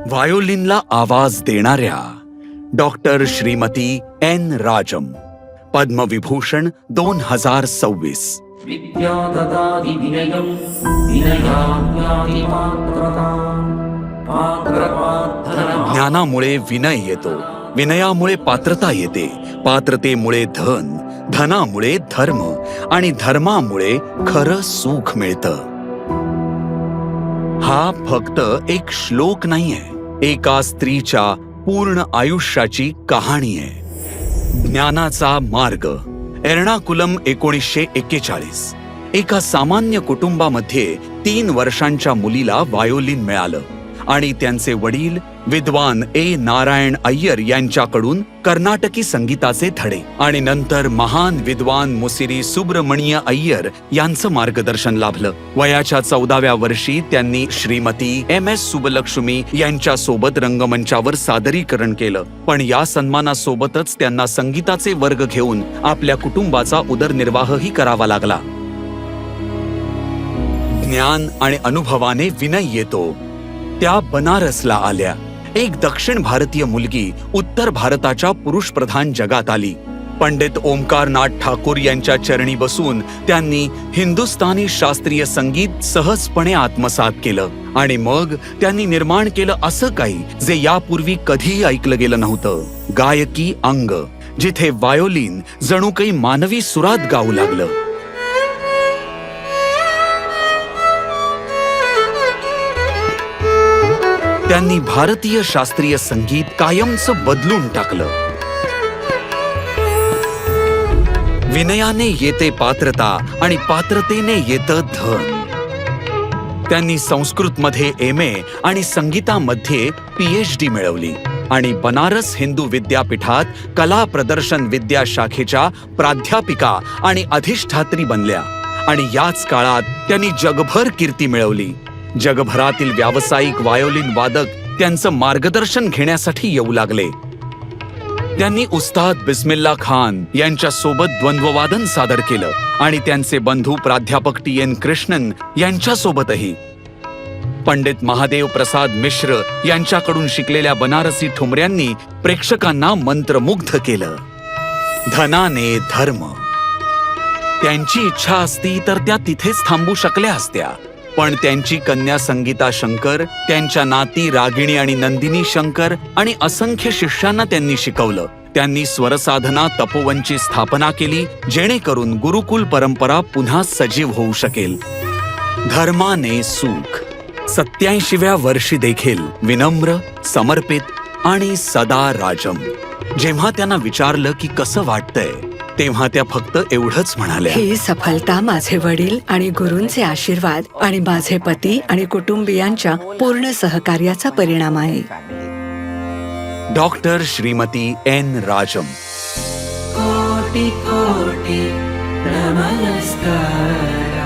व्हायोलिनला आवाज देणाऱ्या doctor Shrimati N राजम, पद्मविभूषण 2026. विद्या ददाति विनयं विनयाज्ञाति पात्रताम् पात्रपात्रम्. ज्ञानामुळे विनय येतो, विनयामुळे पात्रता येते, पात्रतेमुळे धन, धनामुळे धर्म आणि धर्मामुळे खरं सुख मिळतं. हा फक्त एक श्लोक नाहीये, एका स्त्रीच्या पूर्ण आयुष्याची कहाणी आहे. ज्ञानाचा मार्ग. एर्णाकुलम 1941. एका सामान्य कुटुंबामध्ये 3 वर्षांच्या मुलीला व्हायोलिन मिळालं आणि त्यांचे वडील विद्वान ए नारायण अय्यर यांच्याकडून कर्नाटकी संगीताचे धडे आणि नंतर महान विद्वान मुसिरी सुब्रमण्य अय्यर यांचं मार्गदर्शन लाभलं. वयाच्या 14व्या वर्षी त्यांनी श्रीमती MS सुबलक्ष्मी यांच्या सोबत रंगमंचावर सादरीकरण केलं. पण या सन्मानासोबतच त्यांना संगीताचे वर्ग घेऊन आपल्या कुटुंबाचा उदरनिर्वाहही करावा लागला. ज्ञान आणि अनुभवाने विनय येतो. त्या बनारसला आल्या. एक दक्षिण भारतीय मुलगी उत्तर भारताच्या पुरुषप्रधान जगात आली. पंडित ओमकारनाथ ठाकूर यांच्या चरणी बसून त्यांनी हिंदुस्थानी शास्त्रीय संगीत सहजपणे आत्मसात केलं आणि मग त्यांनी निर्माण केलं असं काही जे यापूर्वी कधीही ऐकलं गेलं नव्हतं. गायकी अंग, जिथे व्हायोलिन जणू काही मानवी सुरात गाऊ लागलं. त्यांनी भारतीय शास्त्रीय संगीत कायमचं बदलून टाकलं. विनयाने येते पात्रता आणि पात्रतेने येतं धन. त्यांनी संस्कृतमध्ये MA आणि संगीतामध्ये PhD मिळवली आणि बनारस हिंदू विद्यापीठात कला प्रदर्शन विद्या शाखेच्या प्राध्यापिका आणि अधिष्ठात्री बनल्या आणि याच काळात त्यांनी जगभर कीर्ती मिळवली. जगभरातील व्यावसायिक व्हायोलिन वादक त्यांचं मार्गदर्शन घेण्यासाठी येऊ लागले. त्यांनी उस्ताद बिस्मिल्ला खान यांच्या सोबत द्वंद्ववादन सादर केलं आणि त्यांचे बंधू प्राध्यापक TN कृष्णन यांच्यासोबतही. पंडित महादेव प्रसाद मिश्र यांच्याकडून शिकलेल्या बनारसी ठुमऱ्यांनी प्रेक्षकांना मंत्रमुग्ध केलं. धनाने धर्म. त्यांची इच्छा असती तर त्या तिथेच थांबू शकल्या असत्या, पण त्यांची कन्या संगीता शंकर, त्यांच्या नाती रागिणी आणि नंदिनी शंकर आणि असंख्य शिष्यांना त्यांनी शिकवलं. त्यांनी स्वरसाधना तपोवनची स्थापना केली, जेणेकरून गुरुकुल परंपरा पुन्हा सजीव होऊ शकेल. धर्माने सुख. 87व्या वर्षी देखील विनम्र, समर्पित आणि सदा राजम. जेव्हा त्यांना विचारलं की कसं वाटतंय, तेव्हा त्या फक्त एवढंच म्हणाल्या, ही सफलता माझे वडील आणि गुरूंचे आशीर्वाद आणि माझे पती आणि कुटुंबियांच्या पूर्ण सहकार्याचा परिणाम आहे. Doctor Shrimati N Rajam. कोटि कोटि नमस्कार.